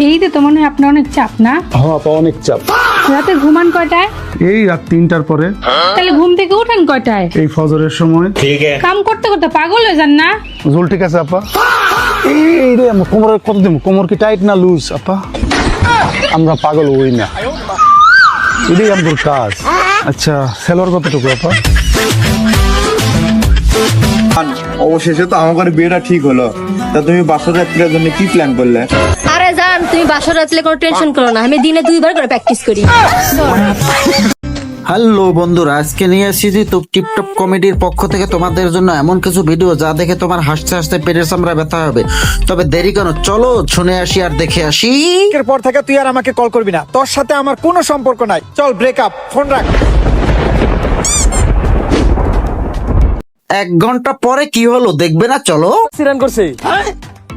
এইতে তো মনে হয় আপনার অনেক চাপ না? হ্যাঁ আপা, অনেক চাপ। রাতে ঘুমান কয়টায়? এই রাত 3টার পরে। তাহলে ঘুম থেকে উঠেন কয়টায়? এই ফজরের সময়। কাম করতে করতে পাগল হয়ে যান না? জল ঠিক আছে আপা? এই রে আমার কোমরের কত দিন, কোমর কি টাইট না লুজ আপা? আমরা পাগল হই না, এটাই আমাদের কাজ। আচ্ছা সেলর কতটুকু আপা? অবশেষে তো আমার বিয়েটা ঠিক হলো। তা তুমি বাসর রাত্রির জন্য কি প্ল্যান করলে? আরে জান, তুমি বাসর রাতলে কোনো টেনশন করো না, আমি দিনে 2বার করে প্র্যাকটিস করি। হ্যালো বন্ধুরা, আজকে নিয়ে এসেছি তো টিপটপ কমেডির পক্ষ থেকে তোমাদের জন্য এমন কিছু ভিডিও যা দেখে তোমার হাসতে হাসতে পেটের চামড়া ব্যথা হবে। তবে দেরি কেন, চলো শুনে আসি আর দেখে আসি। এরপর থেকে তুই আর আমাকে কল করবি না, তোর সাথে আমার কোনো সম্পর্ক নাই। চল ব্রেকআপ, ফোন রাখ। 1 ঘন্টা পরে কি হলো দেখবে না, চলো। সিরান করছে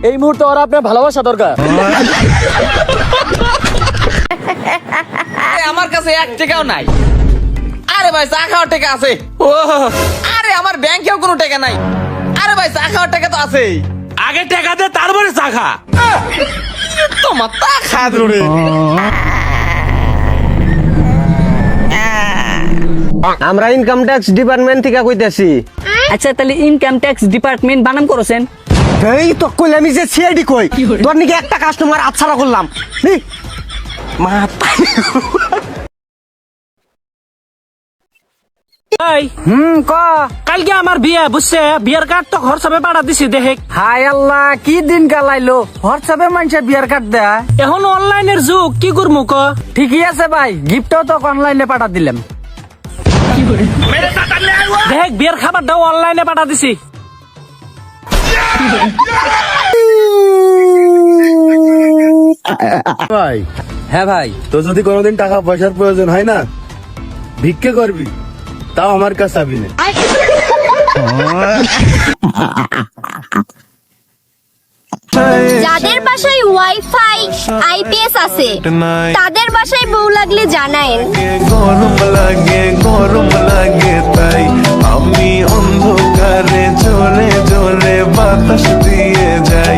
এই মুহূর্তে ওরা আপনার ভালোবাসা দরকার। আমার কাছে 1 টাকাও নাই। আরে ভাই চা খাওয়ার টাকা আছে। ও আরে আমার ব্যাংকেও কোনো টাকা নাই। আরে ভাই চা খাওয়ার টাকা তো আছে। আগে টাকা দে, তারপরে চা খা। তোমার তা খায় রে। আমরা ইনকাম ট্যাক্স ডিপার্টমেন্ট থেকে কইতাছি। আচ্ছা তাহলে ইনকাম ট্যাক্স ডিপার্টমেন্ট বানাম করেছেন? এই তো কইলে আমি যে সিআইডি কই, তোর নাকি একটা কাস্টমার আচ্ছাড়া করলাম। কালকে আমার বিয়ে, বুঝছে? বিয়ের কার্ড তো হোয়াটসঅ্যাপে পাঠা দিছি, দেখে। হায় আল্লাহ, কি দিন কালাইলো, হোয়াটসঅ্যাপে মানুষের বিয়ার কার্ড দেয়। এখন অনলাইনের যুগ, কি করবো ক? ঠিকই আছে ভাই, গিফটও তো অনলাইনে পাঠা দিলাম। দেখ বিয়ের খাবারটাও অনলাইনে পাঠা দিছি। ভাই হ্যাঁ ভাই, তো যদি কোনোদিন টাকা পয়সার প্রয়োজন হয় না, ভিক্ষে করবি, তাও আমার কাছে আবি না। যাদের বাসায় ওয়াইফাই আইপিএস আছে তাদের বাসায় বউ লাগলে জানায়েন। গরম লাগে তাই আমি অন্ধকারে জ্বলে জ্বলে বাতাস দিয়ে যাই।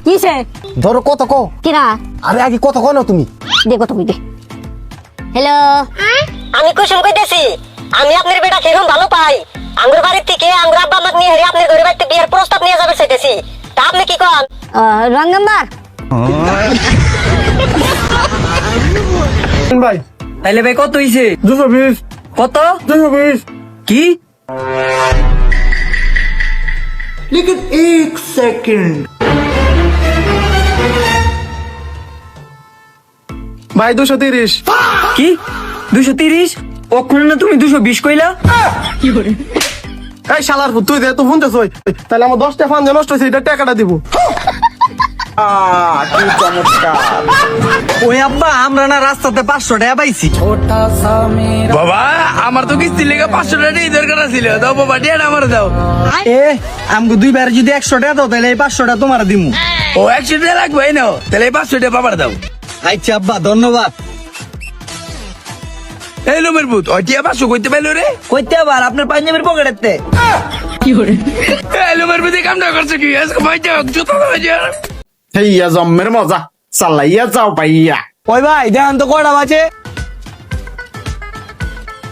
কিসে ধরো কত কো। কিরা আরে আগে কত কো না তুমি। দেখো তুমি দে। হ্যালো, আমি কুসুম কইতেছি। আমি আপনার বেটা কিরকম ভালো পাই। আঙ্গুর বাড়ির থেকে আঙ্গুর আব্বা আমাকে নিয়ে আপনার ঘরে বাড়িতে বিয়ের প্রস্তাব নিয়ে যাবে চাইতেছি। তা আপনি কি কন? রং নাম্বার ভাই তাইলে ভাই কত হইছে? 220। কত? 220। কি? लेकिन 1 सेकंड ভাই 230। কি 230? ওখানে না তুমি 220 কইলা? এই শালার পুত, তুই দে তো ফোন দেছই, তাহলে আমার 10টা ফান যে নষ্ট হইছে, এটা টাকাটা দিব। ওই আব্বা, আমরা না রাস্তাতে 500 টাকা পাইছি। বাবা আমার তো কিস্তি লেগে 500 টাকা দরকার ছিল। দাও বাবা, ডেট আমার দাও। এ আমগো দুইবার যদি 100 টাকা দাও তাহলে এই 500 টাকা তোমার দিমু। ও 100 টাকা লাগবে না, তাহলে 500 টাকা বাবার দাও। আচ্ছা আব্বা, ধন্যবাদ। এই লোমের পুত, ওই টিয়া 500 কইতে পাইলো রে? কইতে আবার আপনার পাঞ্জাবির পকেটেতে। এই লোমের পুত কামটা করছে কি? আজকে ভাই যাও, জুতা দাও যা। হেইয়া জম্মের মজা চালাইয়া যাও পাইয়া। ওই ভাই দেখেন তো কয়টা বাজে?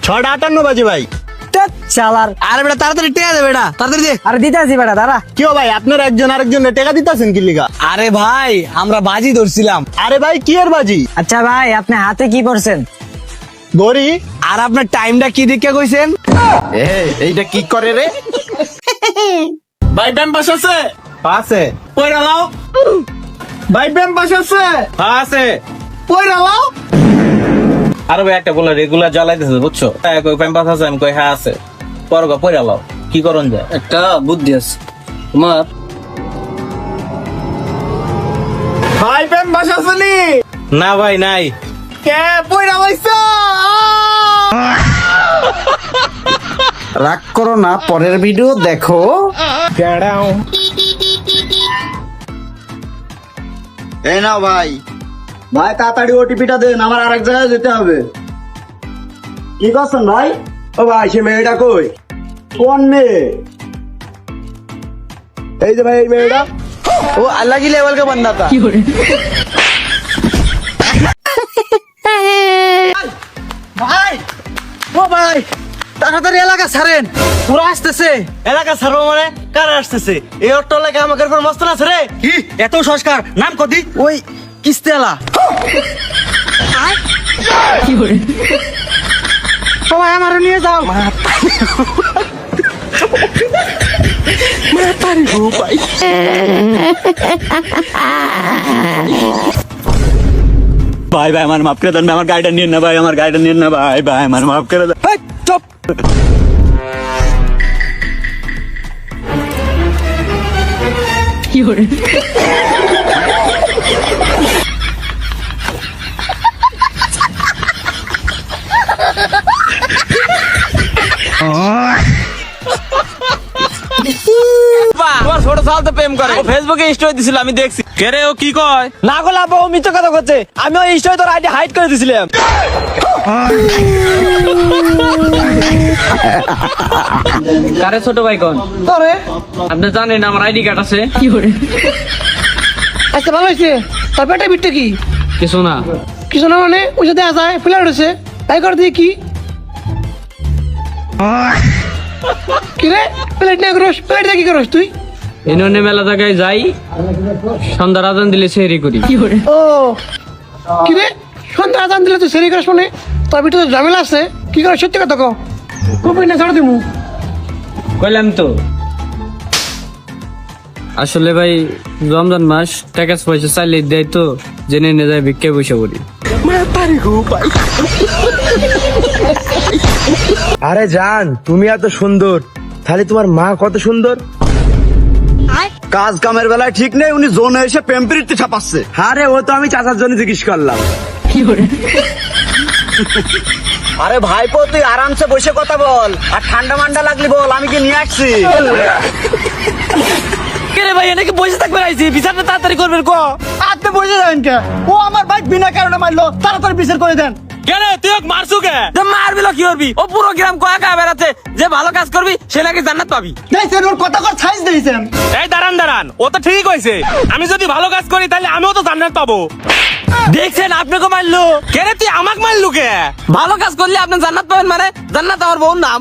6:58 বাজে ভাই। চালার। আরে বেটা তাড়াতাড়ি টেকা দে বেটা, তাড়াতাড়ি দে। আরে দিতাছি বেটা, দাঁড়া। কি ভাই, আপনার একজন আরেকজনের টাকা দিতেছেন কি লিগা? আরে ভাই আমরা বাজি ধরছিলাম। আরে ভাই কি এর বাজি? আচ্ছা ভাই, আপনি হাতে কি পড়ছেন? গড়ি। আর আপনার টাইমটা কি দিকে কইছেন? এইটা কি করে রে? ভাই ব্যাম পাস আছে? আছে। পয়রা লাও। ভাই ব্যাম পাস আছে? আছে। পয়রা লাও। আরে ভাই একটা বলে রেগুলার জ্বালাইতেছে, বুঝছো? কই প্যাম্পাস আছে, আমি কই হ্যাঁ আছে। পরগা পয়রা লাও, কি করন যায়? একটা বুদ্ধি আছে তোমার। ভাই ব্যাম পাস আছে নি? না ভাই নাই। কে পয়রা লাইছো? রাগ করো না, পরের ভিডিও দেখো। এই নাও ভাই। ভাই তাড়াতাড়ি ওটিপিটা দেন, আমার আরেক জায়গায় যেতে হবে। কি করছেন ভাই? ও ভাই সে মেয়েটা কই? কোন মেয়ে? এই যে ভাই এই মেয়েটা। वो अलग ही लेवल का बंदा था। ভাই ও ভাই তাড়াতাড়ি এলাকা ছাড়েন, পুরো আসতেছে। এলাকা ছাড়বো মানে কার আসতেছে? এই অটো এলাকা আমাকে উপর মস্ত না রে। কি এত সংস্কার নাম কদি? ওই কিস্তেলা। সবাই আমারও নিয়ে যাও। ভাই ভাই আমার মাফ করে দেন, আমার গাড়িটা নিন না ভাই, আমার গাড়িটা নিন না ভাই, ভাই আমার মাফ করে দেন। এই, চুপ। তোমার ছোট সাল তো প্রেম করে, ও ফেসবুকে স্টোরি দিছিল আমি দেখছি। কে রে ও কি কয়? না গো লাভ, ও মিথ্যা কথা করছে। আমি ওই স্টোরি তোর আইডি হাইড করে দিছিলাম। কারে ছোট ভাই কোন? তোরে আপনি জানেন আমার আইডি কার্ড আছে? আচ্ছা ভালো হয়েছে। তোর পেটে বিটটা কি? কিছু না। কিছু না মানে ওই সাথে আসা ফিলার হয়েছে, তাই করে দিয়ে কি কি রে? প্লেট না করস, প্লেট কি করস তুই? এনে মেলা জায়গায় যাই, সন্ধ্যা আজান দিলে সেহরি করি। ও কি রে, সন্ধ্যা আজান দিলে তুই সেরি করস মানে? তোর ভিতরে তো ঝামেলা আছে। কি করে সত্যি কথা কো, খুব না ছাড় দিমু। কইলাম তো। আসলে ভাই রমজান মাস টাকা পয়সা চাইলে দেয় তো, জেনে নিয়ে যায় ভিক্ষা পয়সা করি। আরে জান, তুমি এত সুন্দর, তাহলে তোমার মা কত সুন্দর। কাজ কামের বেলায় ঠিক নেই, উনি জোনে এসে পেম্পিরিতে ছাপাচ্ছে। আরে ও তো আমি চাচার জন্য জিজ্ঞেস করলাম। আরে ভাইপো তুই আরামসে বসে কথা বল, আর ঠান্ডা মান্ডা লাগলি বল, আমি কি নিয়ে আসছি। কে রে ভাই, এনেকে বসে থাকবে আইছি, বিচারটা তাড়াতাড়ি করবেন কো। আপনি বসে যাবেন কে? ও আমার বাইক বিনা কারণে মারলো, তাড়াতাড়ি বিচার করে দেন। কেন তুই ওকে মারছু কে? মারবি কি করবি? ও পুরো গ্রাম কয়া কয়া বেড়াচ্ছে যে ভালো কাজ করবি সে নাকি জান্নাত পাবি। দেখছেন ওর কথা কর সাইজ দিয়েছেন। এই দাঁড়ান, ও তো ঠিকই কইছে। আমি যদি ভালো কাজ করি তাহলে আমিও তো জান্নাত পাবো। দেখছেন আপনাকে মারলো। কে রে তুই আমাকে মারলু কে? ভালো কাজ করলে আপনি জান্নাত পাবেন মানে? জান্নাত আমার বউর নাম।